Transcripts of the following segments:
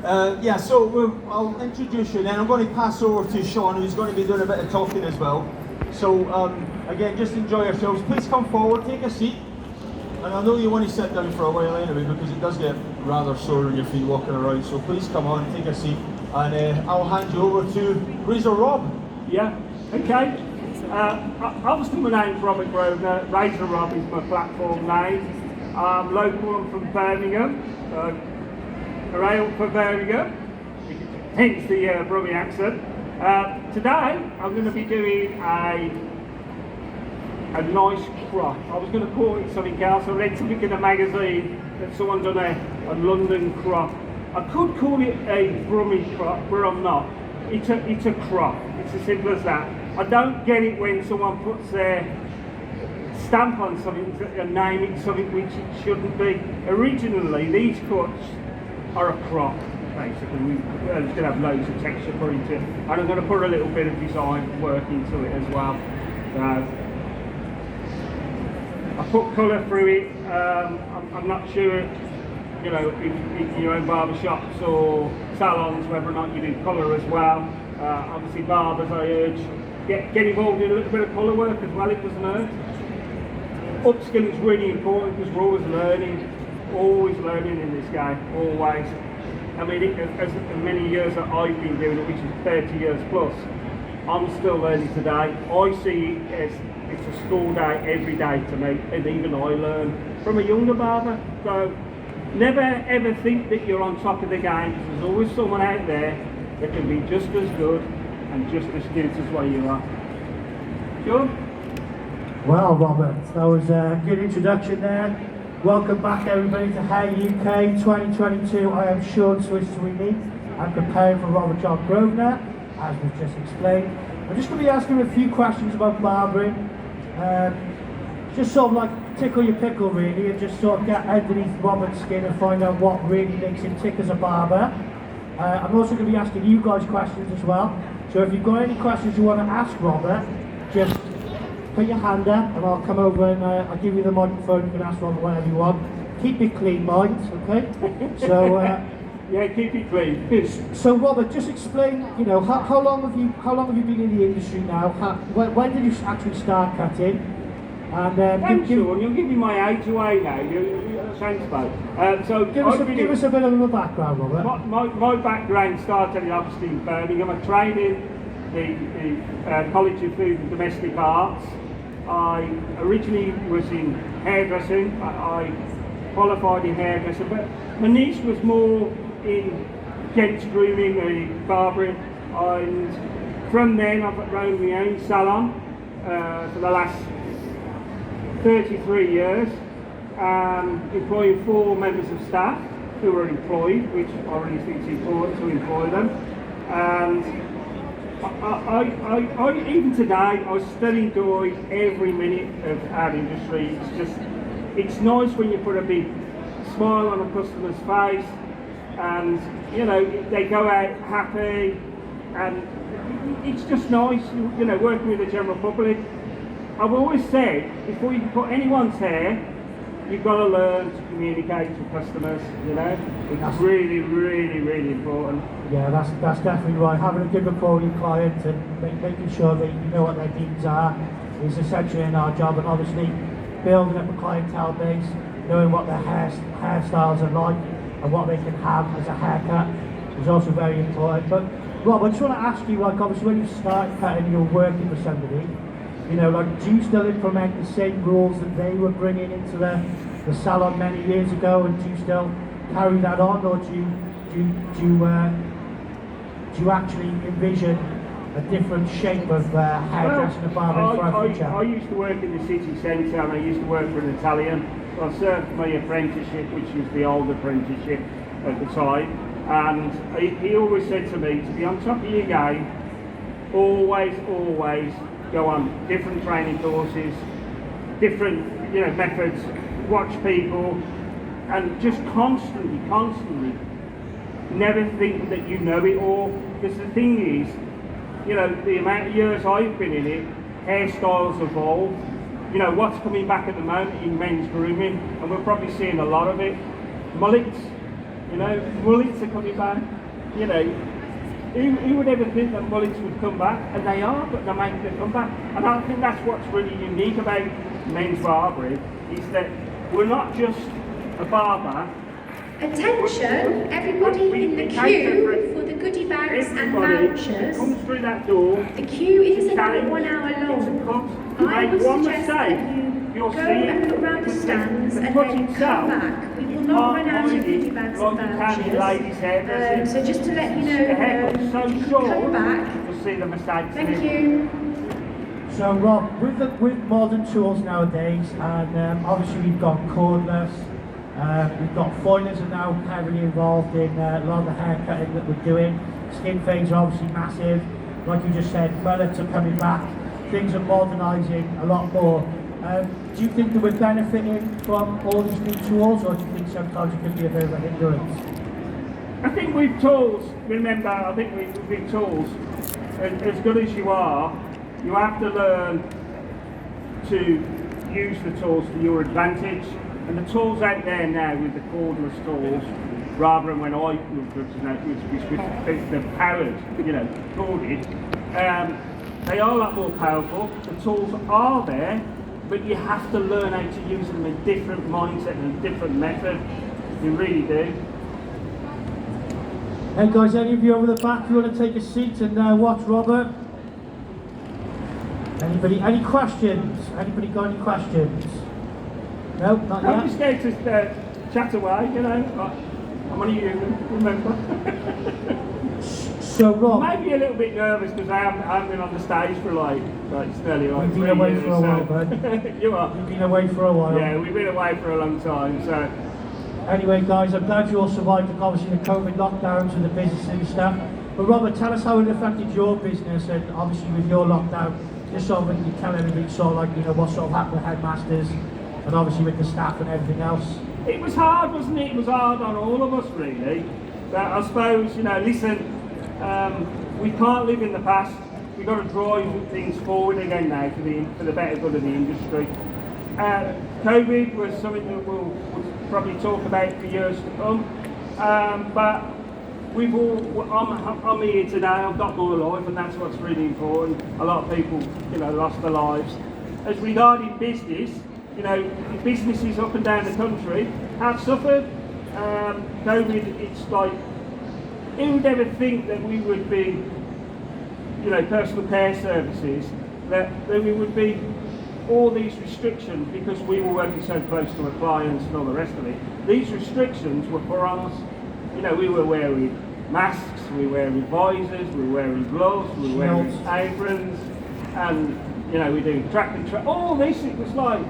Yeah, so I'll introduce you, and then I'm going to pass over to Sean, who's going to be doing a bit of talking as well. So again, just enjoy yourselves. Please come forward, take a seat. And I know you want to sit down for a while anyway, because it does get rather sore on your feet walking around. So please come on, take a seat, and I'll hand you over to Razor Rob. Yeah, okay. Obviously my name's Robert Grosvenor. Razor Rob is my platform name. I'm local, I'm from Birmingham. Hooray for Birmingham, hence the Brummie accent. Today I'm going to be doing a nice crop. I was going to call it something else. I read something in a magazine that someone done a London crop. I could call it a Brummie crop, but I'm not. It's a crop. It's as simple as that. I don't get it when someone puts their stamp on something and name it something which it shouldn't be. Originally, these cuts are a crop, basically. We're just going to have loads of texture put into it, and I'm going to put a little bit of design work into it as well. I put colour through it. I'm not sure, you know, if you own barber shops or salons, whether or not you do colour as well. Obviously, barbers, I urge, get involved in a little bit of colour work as well. It doesn't hurt. Upskilling is really important because we're always learning in this game, always. I mean, as many years that I've been doing it, which is 30 years plus, I'm still learning today. I see it as it's a school day every day to me, and even I learn from a younger barber. So never ever think that you're on top of the game, because there's always someone out there that can be just as good and just as cute as what you are. Sure? Well, Robert, that was a good introduction there. Welcome back everybody to HairUK 2022. I am Sean Sweeney. I'm preparing for Robert John Grosvenor, as we've just explained. I'm just going to be asking a few questions about barbering. Just sort of like tickle your pickle really, and just sort of get underneath Robert's skin and find out what really makes him tick as a barber. I'm also going to be asking you guys questions as well. So if you've got any questions you want to ask Robert, just put your hand up and I'll come over and I'll give you the microphone. You can ask Robert whatever you want. Keep it clean, mind, okay? So yeah, keep it clean. So Robert, just explain. You know, how long have you been in the industry now? When did you actually start cutting? And Sean, you'll give me my age away now. Thanks, mate. So give us a bit of a background, Robert. My background started obviously in Birmingham. I trained in the College of Food and Domestic Arts. I originally was in hairdressing. I qualified in hairdressing, but my niche was more in gents grooming and barbering. And from then I've run my own salon for the last 33 years, employing 4 members of staff who are employed, which I really think is important to employ them. And I even today, I still enjoy every minute of our industry. It's nice when you put a big smile on a customer's face, and you know they go out happy, and it's just nice, you know, working with the general public. I've always said, before you can cut anyone's hair, you've got to learn to communicate with customers, you know? It's really, really, really important. Yeah, that's definitely right. Having a good rapport with your client and making sure that you know what their needs are is essential in our job, and obviously building up a clientele base, knowing what their hairstyles are like and what they can have as a haircut is also very important. But Rob, I just want to ask you, like obviously when you start cutting, you're working for somebody, you know, like, do you still implement the same rules that they were bringing into the salon many years ago, and do you still carry that on, or do you actually envision a different shape of hairdressing and barbering for our future? I used to work in the city centre, and I used to work for an Italian. I served my apprenticeship, which was the old apprenticeship at the time, and he always said to me, to be on top of your game, always go on different training courses, different, you know, methods, watch people, and just constantly, never think that you know it all. Because the thing is, you know, the amount of years I've been in it, hairstyles evolve. You know, what's coming back at the moment in men's grooming, and we're probably seeing a lot of it. Mullets, you You know, mullets are coming back. You know, who would ever think that mullets would come back? And they are, but they're making them come back. And I think that's what's really unique about men's barbering, is that we're not just a barber. Attention, everybody in the queue for the goodie bags and vouchers. Comes through that door. The queue is about 1 hour long. I would suggest that you go and look around the stands and then come back. We will not run out of goodie bags and vouchers. So just to let you know, come back. You'll see the mistakes. Thank you. So Rob, with modern tools nowadays, and obviously we've got cordless, we've got foilers are now heavily involved in a lot of the hair cutting that we're doing. Skin fades are obviously massive. Like you just said, mullets are coming back. Things are modernising a lot more. Do you think that we're benefiting from all these new tools, or do you think sometimes it could be a bit of a hindrance? I think with tools, remember, I think with tools, as good as you are, you have to learn to use the tools to your advantage. And the tools out there now with the cordless tools, rather than when I was with the powered, you know, corded, they are a lot more powerful. The tools are there, but you have to learn how to use them in a different mindset and a different method. You really do. Hey guys, any of you over the back, you want to take a seat and watch Robert? Anybody? Any questions? Anybody got any questions? No, not yet. I'm just going to chat away, you know. I'm only human, remember. So Rob, maybe a little bit nervous because I haven't been on the stage for like it's nearly like you've 3 been away years, for a while, bud. You are. You've been away for a while. Yeah, we've been away for a long time, so. Anyway guys, I'm glad you all survived obviously the COVID lockdowns and the business and stuff. But Robert, tell us how it affected your business, and obviously with your lockdown, just so that you tell everybody sort of like, you know, what sort of happened with headmasters, and obviously with the staff and everything else. It was hard, wasn't it? It was hard on all of us really. But I suppose, you know, listen, we can't live in the past. We've got to drive things forward again now for the better good of the industry. COVID was something that we'll probably talk about for years to come. But I'm here today, I've got my life, and that's what's really important. A lot of people, you know, lost their lives. As regarding business, you know, businesses up and down the country have suffered. COVID, it's like, who would ever think that we would be, you know, personal care services, that we would be all these restrictions because we were working so close to our clients and all the rest of it. These restrictions were for us. You know, we were wearing masks, we were wearing visors, we were wearing gloves, we were wearing aprons, and, you know, we're doing track and track, all this, it was like,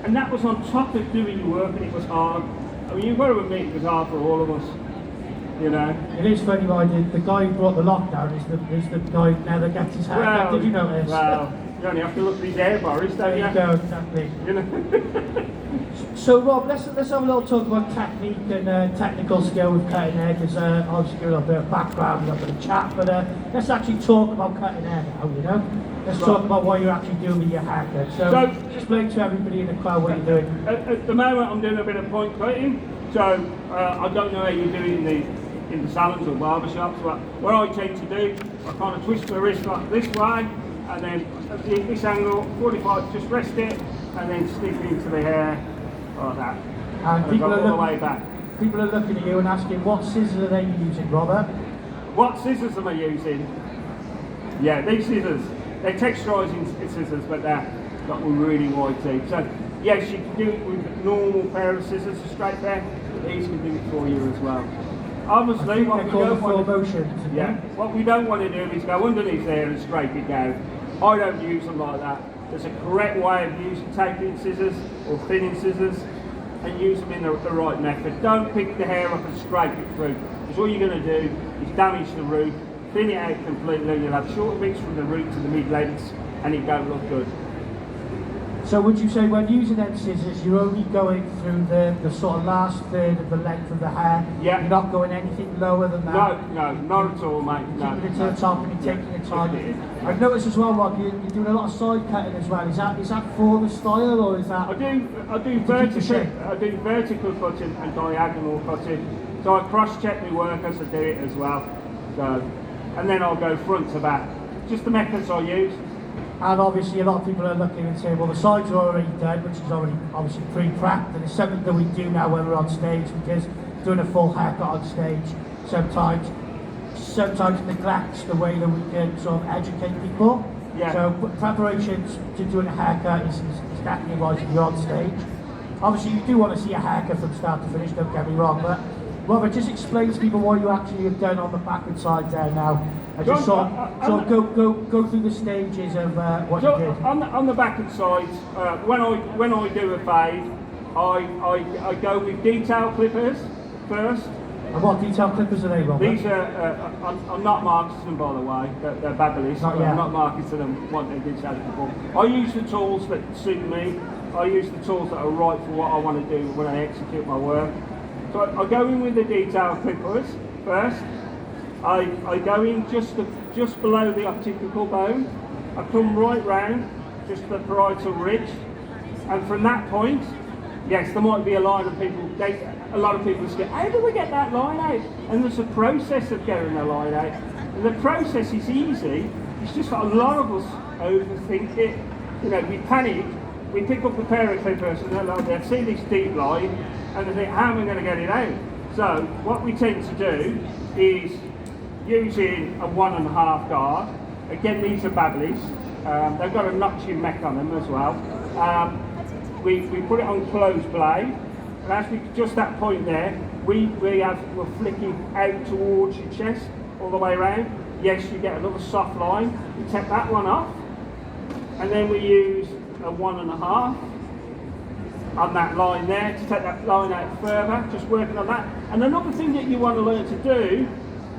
and that was on top of doing your work, and it was hard. I mean, you've got to admit it was hard for all of us, you know. It is funny, right? The guy who brought the lockdown is the guy now that gets his hair cut. Did you notice? Well, you only have to look at his hair, Boris, don't there you? you go, exactly. You know? So Rob, let's have a little talk about technique and technical skill with cutting hair, because obviously give a little bit of background, a little bit of chat, but let's actually talk about cutting hair now, you know? Let's talk about what you're actually doing with your haircut. So explain to everybody in the crowd what you're doing. At the moment I'm doing a bit of point cutting, so I don't know how you do it in the salons or barbershops, but what I tend to do, I kind of twist the wrist like this way, and then at this angle, 45, just rest it, and then stick it into the hair like that. And people go are all the way back. People are looking at you and asking, what scissors are they using, Robert? What scissors am I using? Yeah, these scissors. They're texturising scissors, but they're got a really wide teeth. So yes, you can do it with a normal pair of scissors, a straight there, but these can do it for you as well. Obviously, what we don't want what we don't want to do is go underneath there and scrape it down. I don't use them like that. There's a correct way of using taping scissors or thinning scissors, and use them in the right method. Don't pick the hair up and scrape it through, because all you're going to do is damage the root, thin it out completely. You'll have short bits from the root to the mid-lengths, and it don't look good. So would you say when using them scissors, you're only going through the sort of last third of the length of the hair? Yeah. You're not going anything lower than that? No, not at all, mate. No. Keeping it to the top and you're taking your time. I've noticed as well, Rob, you're doing a lot of side cutting as well. Is that for the style, or is that? I do vertical cutting and diagonal cutting. So I cross-check my work as I do it as well. So, and then I'll go front to back. Just the methods I use. And obviously a lot of people are looking and saying, well, the sides are already done, which is already obviously pre-prepped, and it's something that we do now when we're on stage, because doing a full haircut on stage sometimes neglects the way that we can sort of educate people. Yeah. So preparations to doing a haircut is definitely right if you're on stage. Obviously you do want to see a haircut from start to finish, don't get me wrong, but Robert, just explain to people what you actually have done on the back and side there now. And just sort of go through the stages of what you did. On the back and sides, when I do a fade, I go with detail clippers first. And what detail clippers are they, Robert? These are, I'm not marketing them, by the way, they're babblies. I'm not marketing them what they did before. I use the tools that suit me. I use the tools that are right for what I want to do when I execute my work. So I go in with the detail clippers first. I go in just below the occipital bone. I come right round, just the parietal ridge. And from that point, yes, there might be a line of people, a lot of people say, how do we get that line out? And there's a process of getting the line out. And the process is easy, it's just that a lot of us overthink it. You know, we panic, we pick up a pair of clippers and they'll see this deep line and they think, how am I going to get it out? So what we tend to do is using a 1.5 guard. Again, these are babblies. They've got a notching mech on them as well. We put it on closed blade, and as we just that point there, we're flicking out towards your chest all the way around. Yes, you get another soft line. We take that one off, and then we use a 1.5 on that line there to take that line out further. Just working on that. And another thing that you want to learn to do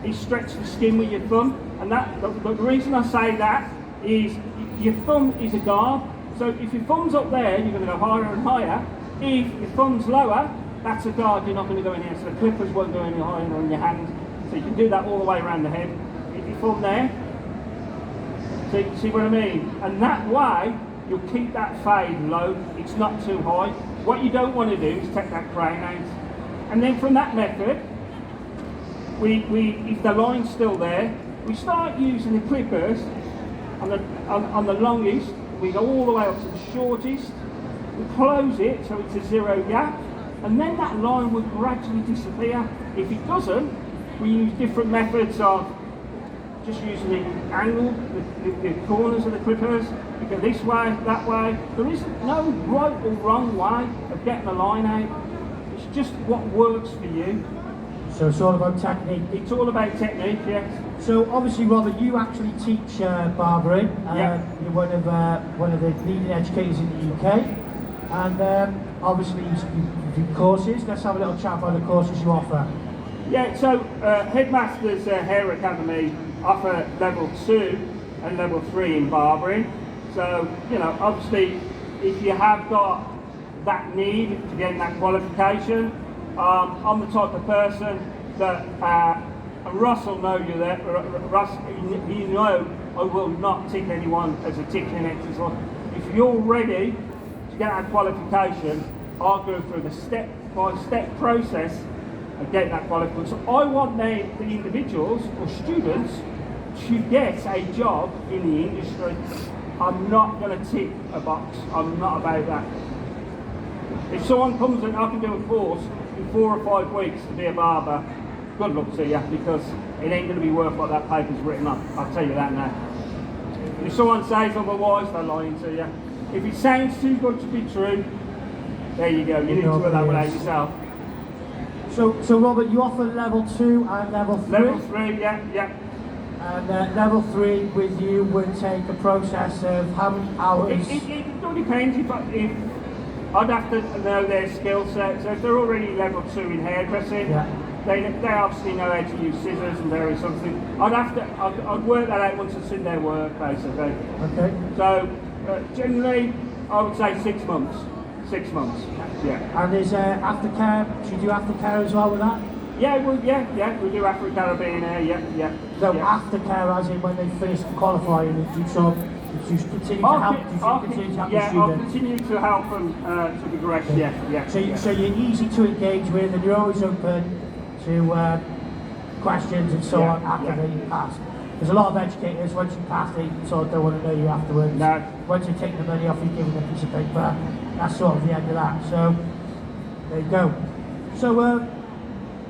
is stretch the skin with your thumb. And that the reason I say that is your thumb is a guard. So if your thumb's up there, you're going to go higher and higher. If your thumb's lower, that's a guard, you're not going to go in here. So the clippers won't go any higher on your hand. So you can do that all the way around the head. Get your thumb there. So you see what I mean? And that way, you'll keep that fade low. It's not too high. What you don't want to do is take that crown out. And then from that method, if the line's still there, we start using the clippers on the longest. We go all the way up to the shortest, we close it so it's a zero gap, and then that line will gradually disappear. If it doesn't, we use different methods of just using the angle, the corners of the clippers. You go this way, that way. There isn't no right or wrong way of getting the line out. It's just what works for you. So it's all about technique. It's all about technique, yes. So obviously, Robert, you actually teach barbering. You're one of the leading educators in the UK, and obviously you do courses. Let's have a little chat about the courses you offer. Yeah. So Headmasters Hair Academy offer level 2 and level 3 in barbering. So you know, obviously, if you have got that need to get that qualification, I'm the type of person that. And Russ will know you there. Russ, you know I will not tick anyone as a ticking exercise. If you're ready to get that qualification, I'll go through the step-by-step process of getting that qualification. So I want the individuals or students to get a job in the industry. I'm not going to tick a box. I'm not about that. If someone comes and I can do a course in 4 or 5 weeks to be a barber, good luck to you, because it ain't going to be worth what that paper's written on. I'll tell you that now. If someone says otherwise, they're lying to you. If it sounds too good to be true, there you go. You need to work that one out yourself. So Robert, you offer level 2 and level 3? Level 3, yeah. And level 3 with you would take a process of how many hours? It all depends. If I'd have to know their skill set. So if they're already level 2 in hairdressing, they obviously know how to use scissors and various other things. I'd work that out once it's in their work, basically. Okay. So generally, I would say 6 months. 6 months. Yeah. And is aftercare? Do you do aftercare as well with that? Yeah, we do Afro-Caribbean hair. Yeah. So aftercare, as in when they finish qualifying, you continue to help. I'll the continue to help them to progress. Yeah. So you're easy to engage with, and you're always open to questions and so on after yeah. they pass. There's a lot of educators, once you pass, they sort of don't want to know you afterwards. No. Once you take the money off, you give them a piece of paper. That's sort of the end of that. So, there you go. So,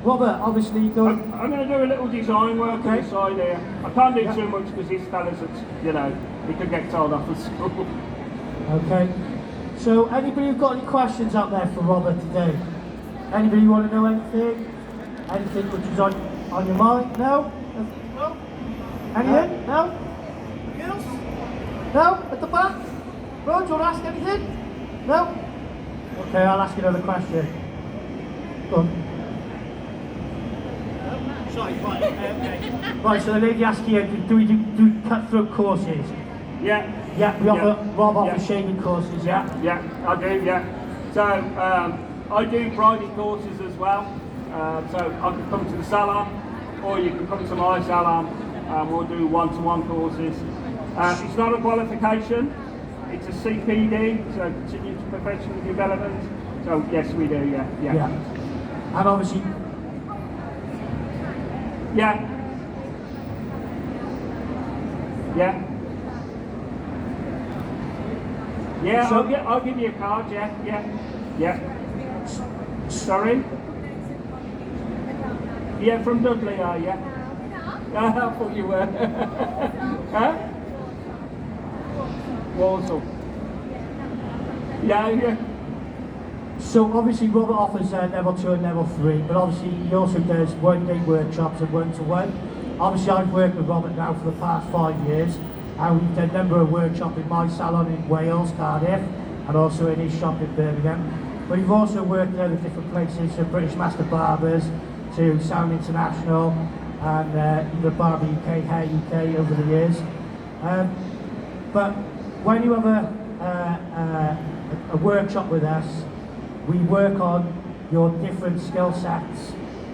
Robert, obviously, I'm going to do a little design work on the side here. I can't do too much because this fella's, he could get told off at school. Okay. So, anybody who's got any questions out there for Robert today? Anybody want to know anything? Anything which is on your mind? No? No? Anything? No? Yes? No? At the back? Ron, do you want to ask anything? No? Okay, I'll ask you another question. Go on. Sorry, right, okay. Right, so the lady asked you, do we do cutthroat courses? Yeah. Yeah, we offer, Rob offers Yeah. shaving courses, yeah? Yeah, I do, yeah. So, I do private courses as well. So I can come to the salon, or you can come to my salon, and we'll do one-to-one courses. It's not a qualification, it's a CPD, so continuous professional development. So yes, we do, yeah. Yeah. And obviously, Yeah. Yeah. Yeah, So- I'll give you a card, yeah. Sorry? Yeah, from Dudley, are you? I thought you were. Huh? Walsall. Yeah. so obviously Robert offers level 2 and level 3, but obviously he also does one-day workshops and one-to-one. Obviously I've worked with Robert now for the past 5 years, and we've done a number of workshops in my salon in Wales, Cardiff, and also in his shop in Birmingham. But we've also worked in other different places, from British Master Barbers to Sound International, and even Barber UK, HairUK over the years. But when you have a workshop with us, we work on your different skill sets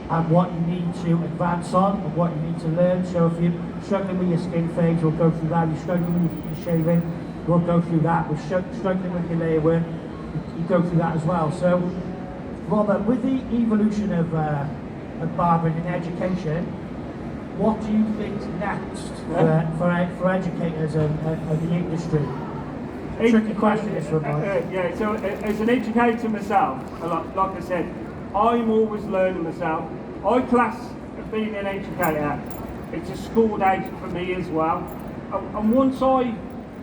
and what you need to advance on and what you need to learn. So if you're struggling with your skin fades, we'll go through that. If you're struggling with your shaving, we'll go through that. If you're struggling with your layer work, you go through that as well. So, Robert, with the evolution of barbering and education, what do you think's next for educators and the industry? Tricky question, this one, Mike. Yeah, so as an educator myself, like I said, I'm always learning myself. I class being an educator, it's a school days for me as well. And once I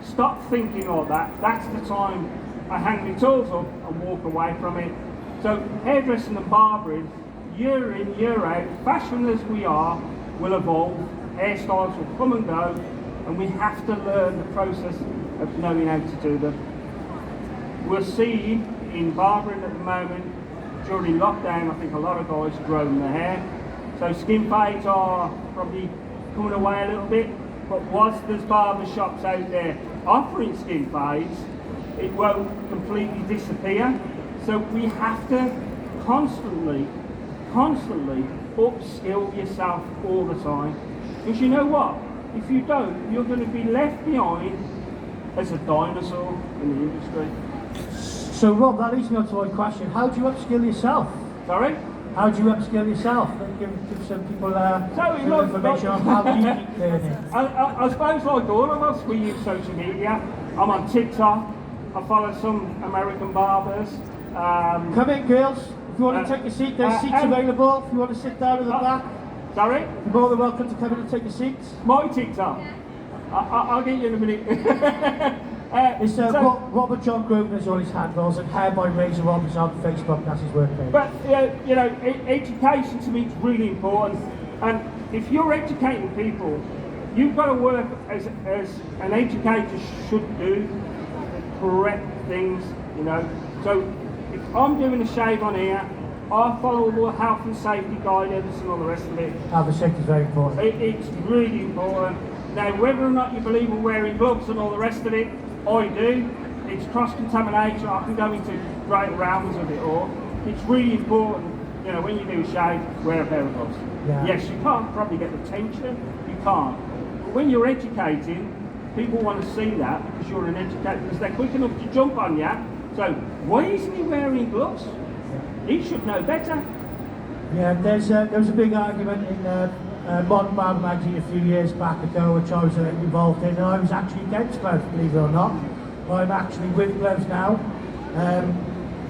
stop thinking like that, that's the time I hang my tools up and walk away from it. So hairdressing and barbering, year in, year out, fashion as we are, will evolve, hairstyles will come and go, and we have to learn the process of knowing how to do them. We're seeing in barbering at the moment, during lockdown, I think a lot of guys growing their hair. So skin fades are probably coming away a little bit, but whilst there's barber shops out there offering skin fades, it won't completely disappear. So we have to constantly upskill yourself all the time. Because you know what? If you don't, you're going to be left behind as a dinosaur in the industry. So Rob, that leads me on to my question. How do you upskill yourself? Sorry? How do you upskill yourself? Give some people some look, information on how you keep learning. I suppose like all of us, we use social media. I'm on TikTok. I follow some American barbers. Come in, girls. If you want to take a seat, there's seats available. If you want to sit down in the back, Sorry? you're more than welcome to come in and take a seat. My TikTok. I'll get you in a minute. It's Robert John Grosvenor's on his handles, and Hair by Razor Rob is on Facebook. That's his work page. But education to me is really important. And if you're educating people, you've got to work as an educator should do, the correct things. So if I'm doing a shave on here, I follow all the health and safety guidance and all the rest of it. Health and safety is very important. It's really important. Now, whether or not you believe in wearing gloves and all the rest of it, I do. It's cross-contamination. I can go into great realms of it all. It's really important, when you do a shave, wear a pair of gloves. Yeah. Yes, you can't probably get the tension. You can't. But when you're educating, people want to see that because you're an educator, because they're quick enough to jump on you. So, why isn't he wearing gloves? He should know better. Yeah, there was a big argument in Modern Barber magazine a few years back ago, which I was involved in, and I was actually against gloves, believe it or not. I'm actually with gloves now.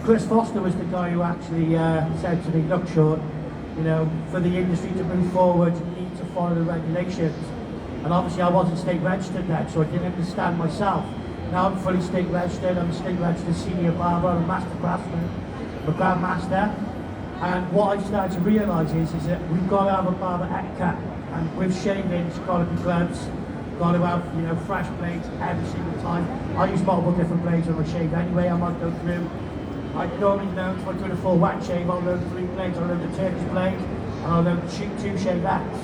Chris Foster was the guy who actually said to me, look Sean, you know, for the industry to move forward, you need to follow the regulations. And obviously I wasn't state registered then, so I didn't understand myself. Now I'm fully state registered, I'm a state registered senior barber, I'm a master craftsman, I'm a grandmaster. And what I've started to realise is that we've got to have a barber etiquette, and with shaving it's got to be gloves, got to have, you know, fresh blades every single time. I use multiple different blades when I shave anyway. I might go through, I normally know if I'm doing a full wet shave, I'll load 3 blades, I'll load the Turkish blade, and I'll load 2 shavettes.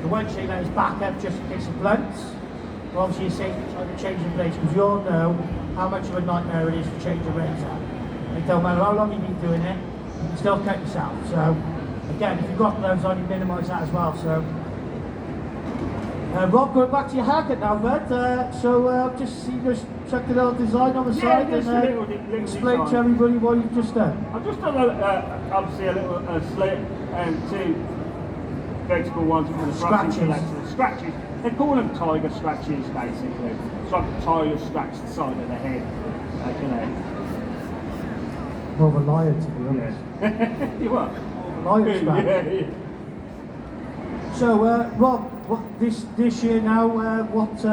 The one shaveette is back up just in case of blunts. But obviously you say time to change the blades, because you all know how much of a nightmare it is to change a razor. It don't matter how long you've been doing it, you can still cut yourself. So again, if you've got gloves on, you minimise that as well. So Rob, going back to your haircut now, bud. Just check the little design on the side and explain to everybody what you've just done. I've just done obviously a little slit and 2 vertical ones for the scratches. Scratches. They call them tiger scratches, basically. So I can tie or scratch the side of the head. More of a liar, to be honest. Yeah. You what? Liar scratch. Yeah. So, Rob, this year now, what's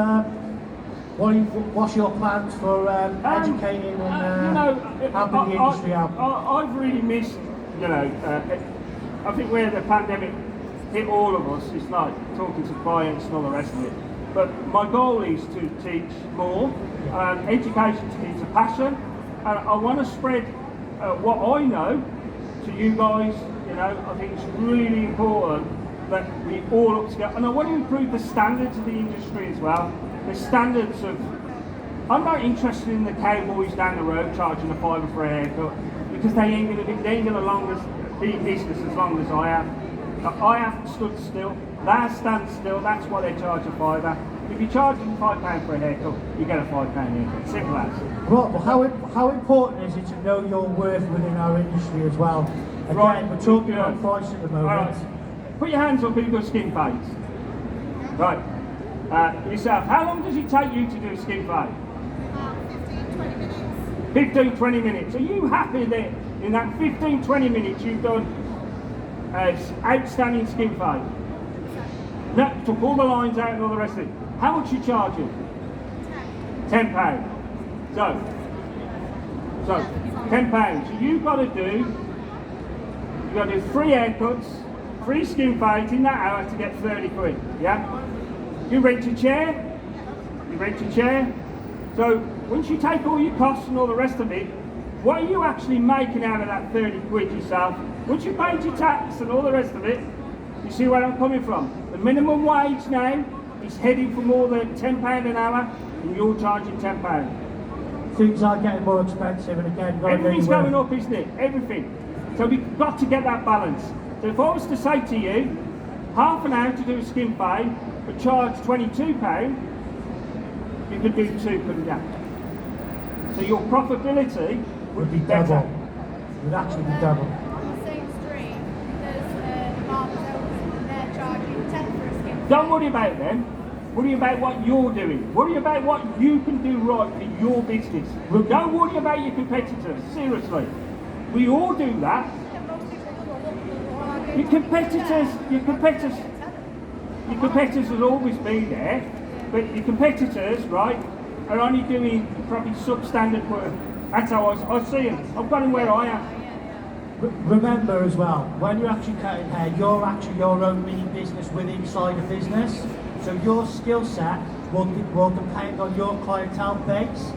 your plans for educating and helping the industry out? I've really missed, I think where the pandemic hit all of us, it's like talking to clients and all the rest of it. But my goal is to teach more. Education to me is a passion, and I want to spread what I know to you guys. I think it's really important that we all up together, and I want to improve the standards of the industry as well. The standards of, I'm not interested in the cowboys down the road charging a £5 for a haircut, because they ain't gonna be in business as long as I have. I haven't stood still. They stand still. That's why they charge a £5. If you're charging £5 for a haircut, you get a £5 haircut. Simple as. Right, well, how important is it to know your worth within our industry as well? Again, Right, we're talking about price at the moment. Right. Put your hands up if you've got skin fades. Right. Yourself, how long does it take you to do a skin fade? 15-20 minutes. 15-20 minutes. Are you happy that in that 15-20 minutes you've done outstanding skin fade? No, took all the lines out and all the rest of it. How much you charging? £10. So £10. So you've got to do 3 haircuts, 3 skin fades in that hour to get 30 quid. Yeah? You rent a chair. So once you take all your costs and all the rest of it, what are you actually making out of that 30 quid yourself? Once you paid your tax and all the rest of it, you see where I'm coming from? The minimum wage now is heading for more than £10 an hour, and you're charging £10. Things are getting more expensive, and again, everything's going up, isn't it? Everything. So we've got to get that balance. So if I was to say to you, half an hour to do a skin fade, but charge £22, you could do 2, couldn't you? So your profitability would be better. It would actually be double. On the same street, there's barbers and they're charging 10 for a skin. Don't worry about them. Worry about what you're doing. Worry about what you can do right for your business. Don't worry about your competitors. Seriously. We all do that. Your competitors will always be there, but your competitors, right, are only doing probably substandard work. That's how I see them. I've got them where I am. Remember as well, when you're actually cutting hair, you're actually your own mini business within inside a business. So your skill set will depend on your clientele base.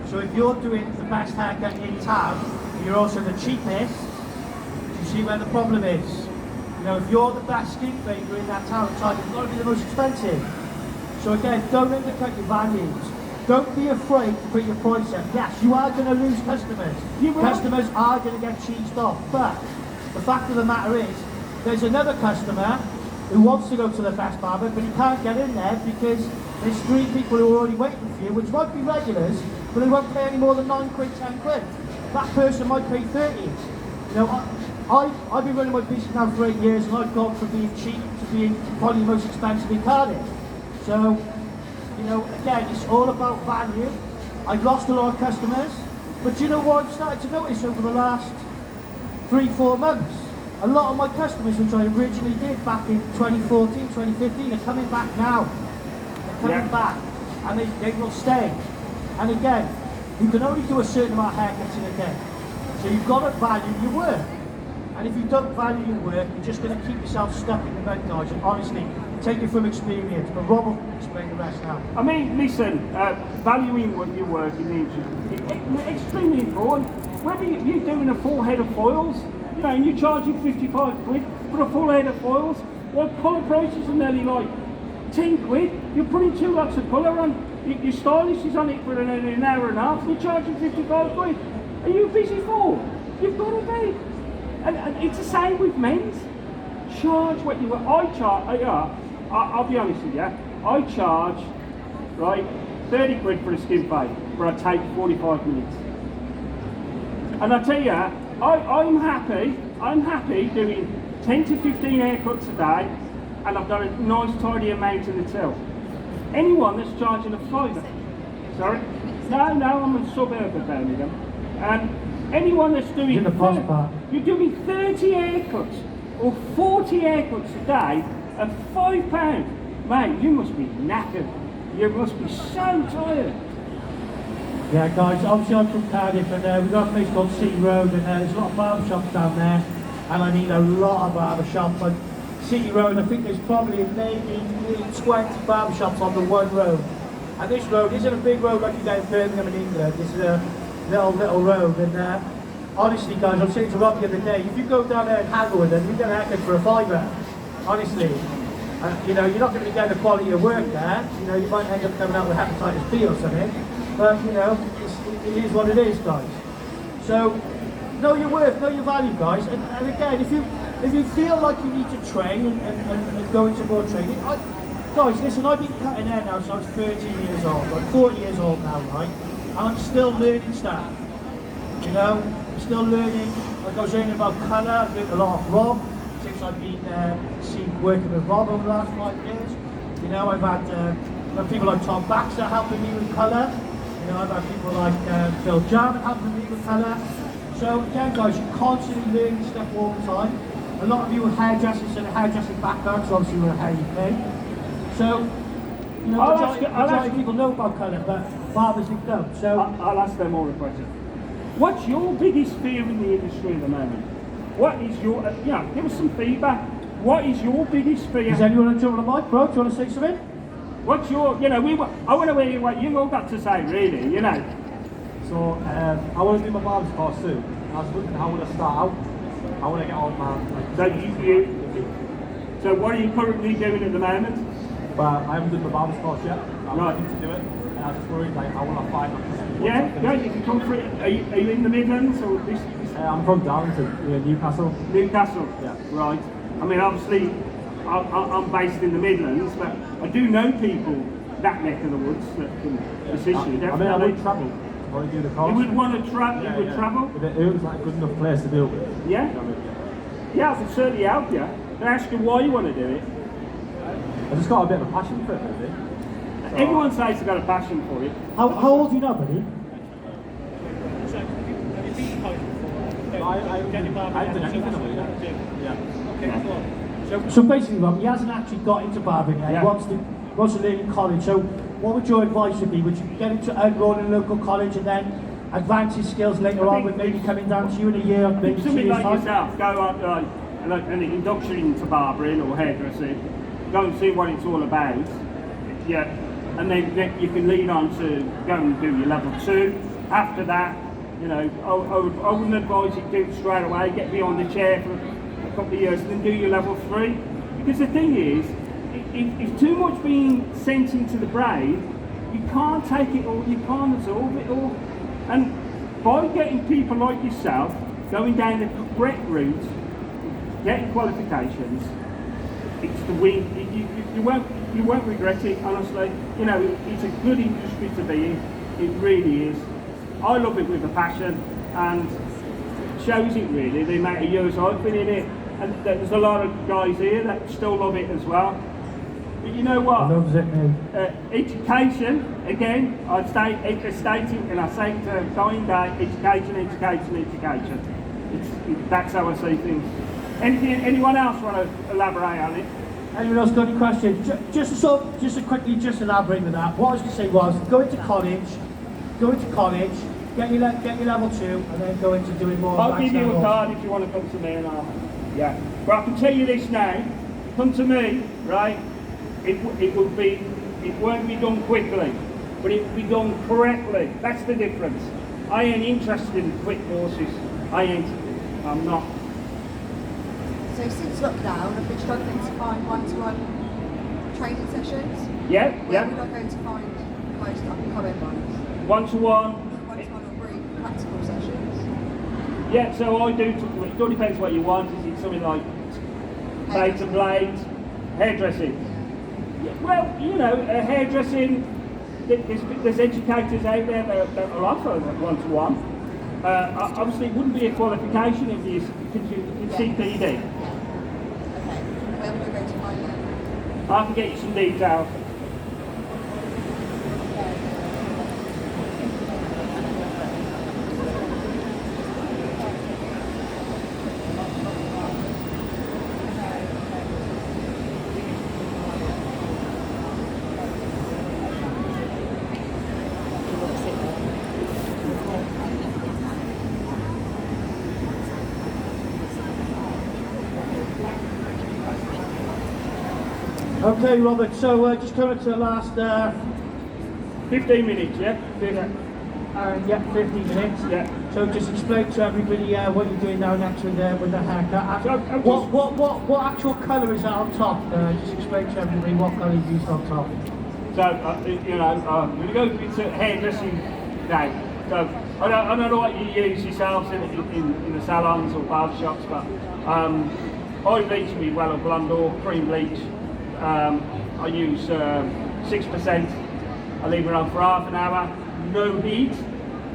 So if you're doing the best haircut in town, you're also the cheapest, you see where the problem is. If you're the best skin fader in that town, it's got to be the most expensive. So again, don't undercut your values. Don't be afraid to put your price up. Yes, you are going to lose customers. Customers are going to get cheesed off. But the fact of the matter is, there's another customer who wants to go to the best barber, but he can't get in there because there's 3 people who are already waiting for you, which might be regulars, but they won't pay any more than 9 quid, 10 quid. That person might pay 30. I've been running my business now for 8 years, and I've gone from being cheap to being probably the most expensive in Cardiff. So, you know, again, it's all about value. I've lost a lot of customers, but you know what I've started to notice over the last 3-4 months? A lot of my customers, which I originally did back in 2014, 2015, are coming back now. They're coming back, and they will stay. And again, you can only do a certain amount of haircuts in a day. So you've got to value your work. And if you don't value your work, you're just going to keep yourself stuck in the mud, guys. And honestly, take it from experience. But Rob will explain the rest now. I mean, listen, valuing what your work is extremely important. Whether you're doing a full head of foils, you know, and you're charging 55 quid for a full head of foils, well, colour prices are nearly like 10 quid. You're putting 2 lots of colour on. Your stylist is on it for an hour and a half. You're charging 55 quid. Are you a busy fool? You've got to be. And it's the same with men's. Charge what you want. I'll be honest with you. I charge, right, 30 quid for a skin fade, but I take 45 minutes. And I tell you, I'm happy doing 10 to 15 haircuts a day, and I've done a nice tidy amount in the till. Anyone that's charging a fiver, sorry? No, I'm a suburb of Birmingham. And anyone that's doing, you're doing 30 haircuts or 40 haircuts a day at £5, mate, you must be knackered. You must be so tired. Yeah, guys, obviously I'm from Cardiff, and we've got a place called City Road, and there's a lot of barber shops down there, and I need a lot of barber shops. But City Road, I think there's probably maybe 20 barber shops on the one road. And this road isn't a big road like you get in Birmingham in England. This is a little road, and honestly, guys, I was saying to Rob the other day, if you go down there and haggle with them, you get a haircut for a £5. Honestly, you know, you're not going to get the quality of work there. You know, you might end up coming out with hepatitis B or something. But you know, it is what it is, guys. So know your worth, know your value, guys. And again, if you feel like you need to train and go into more training, guys, listen, I've been cutting hair now since I was 13 years old. I'm 40 years old now, right? And I'm still learning stuff. You know, I'm still learning. Like I was learning about colour. I've learned a lot of Rob since I've been working with Rob over the last 5 years. You know, I've had people like Tom Baxter helping me with colour. You know, I've had people like Phil Jarman helping me with colour. So again, guys, you're constantly learning stuff all the time. A lot of you are hairdressers and hairdressing background, so obviously we're at HairUK. So, you know, majority of people know about colour, but barbers don't. So I'll ask them all a question. What's your biggest fear in the industry at the moment? What is your, give us some feedback. What is your biggest fear? Does anyone want to jump on the mic, bro? Do you want to say something? What's your, I want to hear what you all got to say, really, you know. So, I want to do my barber's course soon. I was looking how would I start out. I want to get on my... So what are you currently doing at the moment? But I haven't done my barber's course yet. I'm looking to do it. And I was just worried, like, how will I find my... Yeah, you can come through. Are you in the Midlands or this? I'm from Darlington, Newcastle. Newcastle? Yeah. Right. I mean, obviously, I'm based in the Midlands, but I do know people that neck of the woods that can assist you, definitely. I mean, I would travel to probably do the course. You would want to travel? You would travel? If it was like a good enough place to do it with. Yeah? You know what I mean? Yeah, I can certainly help you. Can I ask you why you want to do it? I just got a bit of a passion for it, really. So, everyone says they've got a passion for it. How old are you now, buddy? I haven't done anything about it. Yeah. So basically, Rob, he hasn't actually got into barbering yet. Yeah. He wants to learn in college. So what would your advice be? Would you get him to enroll in a local college and then advance his skills later on with maybe coming down to you in a year, maybe 2 something years like time? yourself, go on like an induction into barbering or hairdressing, go and see what it's all about. Yeah, and then you can lead on to go and do your level 2. After that, you know, I wouldn't advise you to do it straight away. Get behind the chair for a couple of years and then do your level 3. Because the thing is, if too much being sent into the brain, you can't take it all, you can't absorb it all. And by getting people like yourself going down the correct route, getting qualifications, it's the win. You won't regret it, honestly. You know, it's a good industry to be in. It really is. I love it with a passion, and shows it really, the amount of years I've been in it. And there's a lot of guys here that still love it as well. But you know what? Loves it, mate. Education, again, I state it and I say it to time day, education. That's how I see things. Anyone else want to elaborate on it? Anyone else got any questions? Just to quickly elaborate with that. What I was going to say was, go into college, get your level 2, and then go into doing more. I'll give you a card if you want to come to me, and yeah. But I can tell you this now. Come to me, right? It won't be done quickly, but it will be done correctly. That's the difference. I ain't interested in quick courses. I'm not. So since lockdown, I've been struggling to find one-to-one training sessions. Yeah. Where would I go to find the most up-and-coming ones? One-to-one. One-to-one or really practical sessions. Yeah, so I do. It all depends what you want. Is it something like blade to blade, hairdressing? Yeah. Well, you know, hairdressing. There's educators out there that will offer one-to-one. Obviously, it wouldn't be a qualification if you CPD. Okay. Where would I go to find that? I can get you some details. Okay, Robert, so just coming to the last 15 minutes, yeah? 15 minutes. Yeah. So just explain to everybody what you're doing now next with the haircut. So, What actual colour is that on top? Just explain to everybody what colour you used on top. So, you know, I'm going to go into hairdressing now. So, I don't know what you use yourselves in the salons or barber shops, but I bleach me well blonde or cream bleach. I use 6%. I leave it on for half an hour, no heat.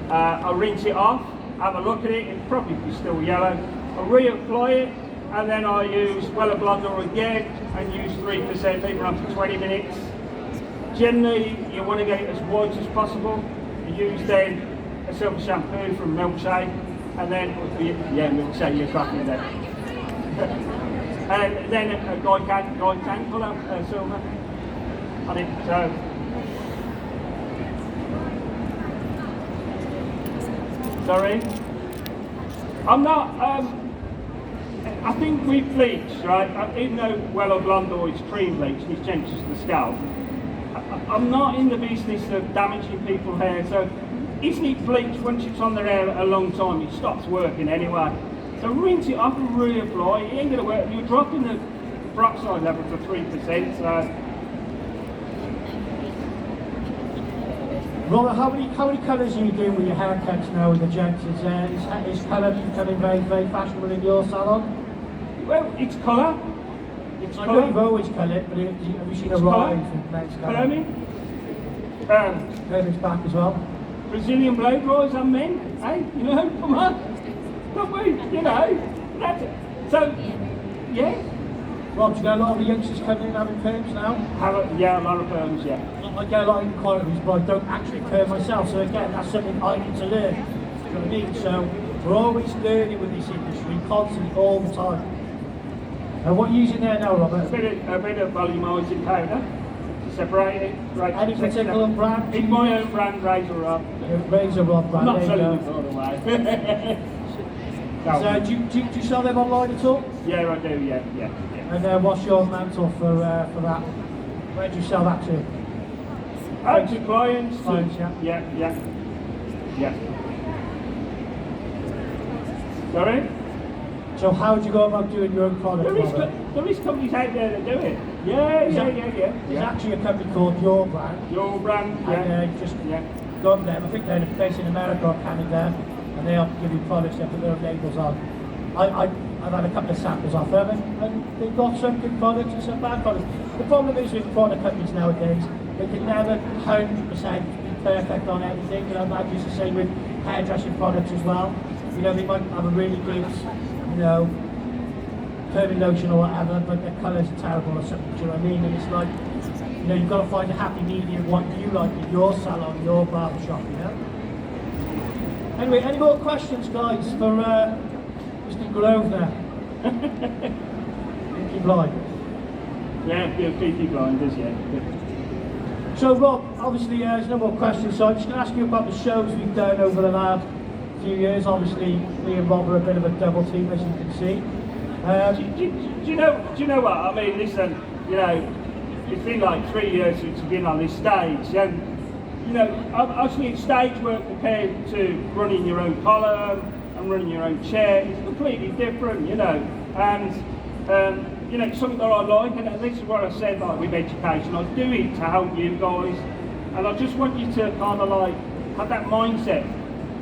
I rinse it off, have a look at it, it'll probably be still yellow. I reapply it, and then I use Weller Blonder again and use 3%, leave it on for 20 minutes. Generally, you want to get it as white as possible. You use then a silver shampoo from Milkshake, and then, yeah, Milkshake, you're cracking there. And then a guy tank colour, silver on it. So, sorry, I'm not. I think with bleach, right? Even though Weller Blonde is cream bleach and it's gentle to the scalp, I'm not in the business of damaging people's hair. So, isn't it bleach once it's on their hair a long time? It stops working anyway. So rinse it off and reapply. It ain't gonna work. You're dropping the peroxide level to 3%. So. Robert, how many colours are you doing with your haircuts now with the gents? Is colour becoming very, very fashionable in your salon? Well, it's colour. I know you've always coloured, but have you seen a rise in men's colour? Colour me? Women's back as well. Brazilian blow dries on men. Hey, you know, come on. But we, you know, that's it. So, yeah. Rob, do you get a lot of the youngsters coming in having perms now? Yeah, a lot of perms, yeah. I get a lot of inquiries, but I don't actually perm myself, so again, that's something I need to learn. Do you know what I mean? So, we're always learning with this industry, constantly, all the time. And what are you using there now, Robert? A bit of volumizing powder to separate it. Right. Any particular brand? It's my own brand, Razor Rod. Razor Rod brand, Not there you selling go. it all the way. So, do you sell them online at all? Yeah, I do, yeah. And what's your mantle for that? Where do you sell that to? To clients. Clients, yeah. Yeah. Sorry? So how do you go about doing your own product? There is companies out there that do it. Yeah. There's actually a company called Your Brand. Your Brand, yeah. And just go on them. I think they're based in America or Canada, and they have to give you products, they put their own labels on. I've had a couple of samples off them, and they've got some good products and some bad products. The problem is with product companies nowadays, they can never 100% be perfect on everything. You know, that used to say with hairdressing products as well. You know, they might have a really good, you know, curling lotion or whatever, but their colours are terrible or something, do you know what I mean? And it's like, you know, you've got to find a happy medium, what you like in your salon, your barber shop, you know? Anyway, any more questions, guys, for Mr. Grosvenor? Pinky Blind. Yeah, Pinky Blinders, yeah. So Rob, obviously there's no more questions, so I'm just going to ask you about the shows we've done over the last few years. Obviously, me and Rob are a bit of a double team, as you can see. Do you know what? I mean, listen, you know, it's been like 3 years since we've been on this stage, and you know, actually stage work compared to running your own collar and running your own chair is completely different, you know, and you know, it's something that I like, and this is what I said, like with education, I do it to help you guys, and I just want you to kind of like have that mindset,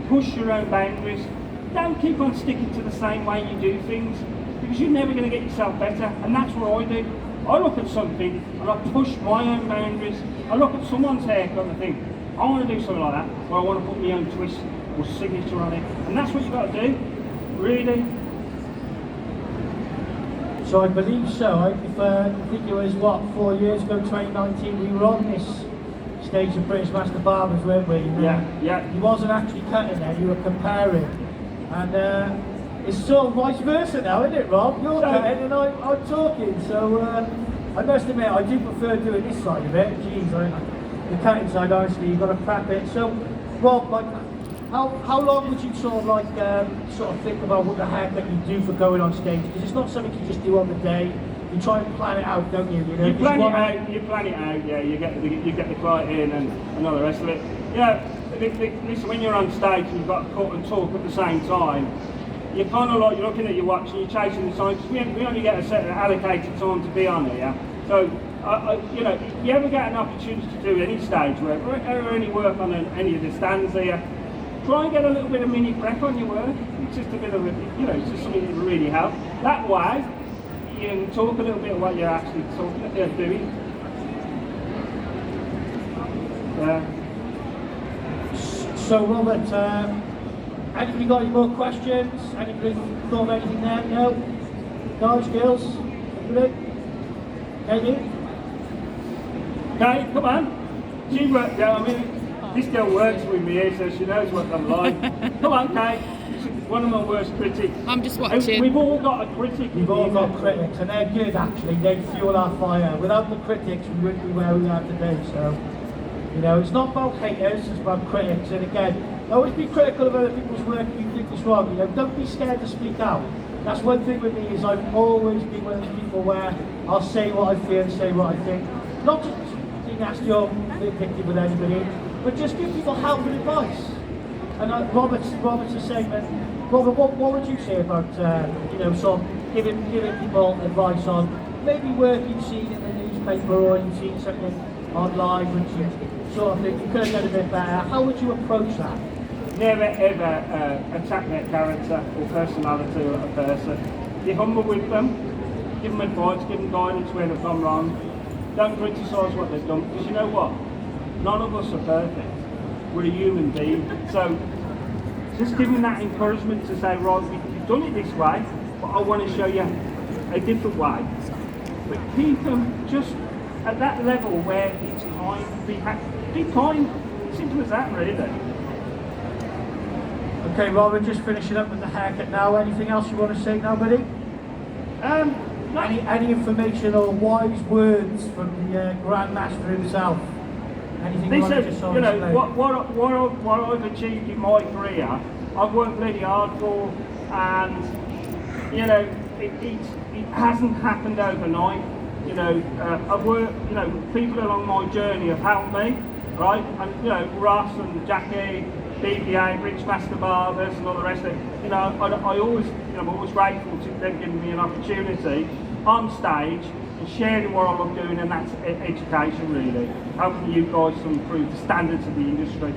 push your own boundaries, don't keep on sticking to the same way you do things, because you're never going to get yourself better, and that's what I do. I look at something and I push my own boundaries. I look at someone's haircut and I think, I want to do something like that, or I want to put my own twist or signature on it, and that's what you've got to do, really. So I believe so. I think it was, what, 4 years ago, 2019, we were on this stage of British Master Barbers, weren't we? Yeah. You wasn't actually cutting there, you were comparing. And it's sort of vice versa now, isn't it, Rob? You're cutting and I'm talking, so I must admit, I do prefer doing this side of it. Jeez, the cutting side, honestly, you've got to prep it. So, Rob, like, how long would you sort of like think about what the haircut you do for going on stage? Because it's not something you just do on the day. You try and plan it out, don't you? You know, you plan it out. Yeah, you get the client in and all the rest of it. Yeah, listen, when you're on stage and you've got to cut and talk at the same time, you're kind of like, you're looking at your watch and you're chasing the time, because we only get a certain allocated time to be on here. So, you know, if you ever get an opportunity to do any stage work or any work on any of the stands here, try and get a little bit of mini prep on your work. It's just a bit of a, you know, it's just something that will really help. That way, you can talk a little bit of what you're actually doing. So Robert, have you got any more questions? Anybody thought of anything there? No? Guys, girls? Anybody? Katie? Okay, come on. She worked there, I mean, this girl works with me here, so she knows what I'm like. Come on, Kate. She's one of my worst critics. I'm just watching. We've all got a critic. We've all got critics, and they're good actually. They fuel our fire. Without the critics, we wouldn't be where we are today. So, you know, it's not about haters, it's about critics. And again, always be critical of other people's work if you think it's wrong. You know, don't be scared to speak out. That's one thing with me, is I've always been one of those people where I'll say what I feel and say what I think. Not just being nasty or vindictive with anybody, but just give people helpful advice. And Robert's the same. And Robert, what would you say about you know, sort of giving people advice on maybe work you've seen in the newspaper or you've seen something online which you sort of think you could have done a bit better? How would you approach that? Never ever attack their character or personality of a person. Be humble with them, give them advice, give them guidance where they've gone wrong. Don't criticise what they've done, because you know what? None of us are perfect. We're a human being. So just give them that encouragement to say, right, you've done it this way, but I want to show you a different way. But keep them just at that level where it's kind, be kind. Simple as that, really. Okay, well, we're just finishing up with the haircut now. Anything else you want to say now, buddy? Any information or wise words from the Grand Master himself? Anything you want to just sort of explain? What I've achieved in my career, I've worked really hard for, and you know, it hasn't happened overnight. You know, I've worked. You know, people along my journey have helped me, right? And you know, Ross and Jackie, BBA, British Master Barbers, and all the rest of it. You know, I always, you know, I'm always grateful to them giving me an opportunity on stage and sharing what I love doing, and that's education, really. Helping you guys to improve the standards of the industry.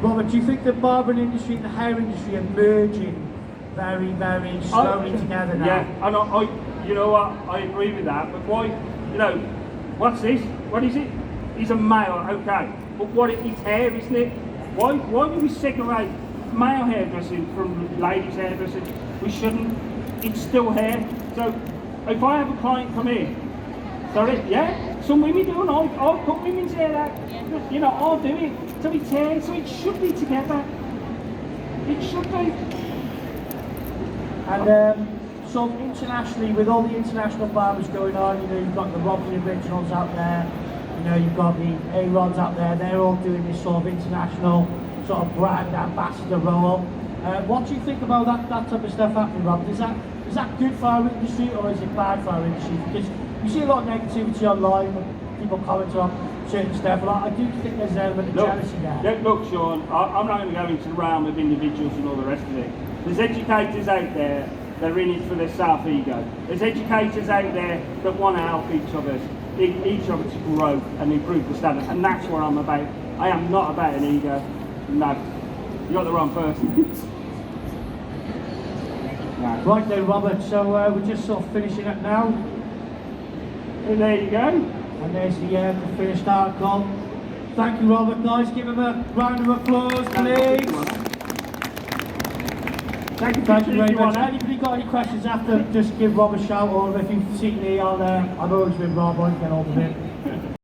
Robert, do you think the barbering industry and the hair industry are merging very, very slowly together now? Yeah, and you know what, I agree with that, but why, you know, what's this? What is it? He's a male, okay, but it's hair, isn't it? Why would we segregate male hairdressing from ladies hairdressing. We shouldn't. It's still hair. So if I have a client come in, sorry, yeah, some women do, and I'll cut women's hair out. You know, I'll do it. So it's hair, so it should be together. It should be. And so internationally, with all the international barbers going on, you know, you've got the Robin Originals out there, you know, you've got the A-Rods out there, they're all doing this sort of international sort of brand ambassador role. What do you think about that type of stuff happening, Rob? Is that good for our industry or is it bad for our industry? Because you see a lot of negativity online, people comment on certain stuff, and I do think there's an element of jealousy there. Look, Sean, I'm not going to go into the realm of individuals and all the rest of it. There's educators out there that are in it for their self-ego. There's educators out there that want to help each other to grow and improve the standard, and that's what I'm about. I am not about an ego. No, you got the wrong person. No. Right then, Robert, so we're just sort of finishing up now. And there you go. And there's the finished article. Thank you, Robert, guys. Give him a round of applause, please. Thank you very much. Anybody got any questions after, just give Rob a shout, or if you've seen me, I'm always with Rob, I can get hold of him.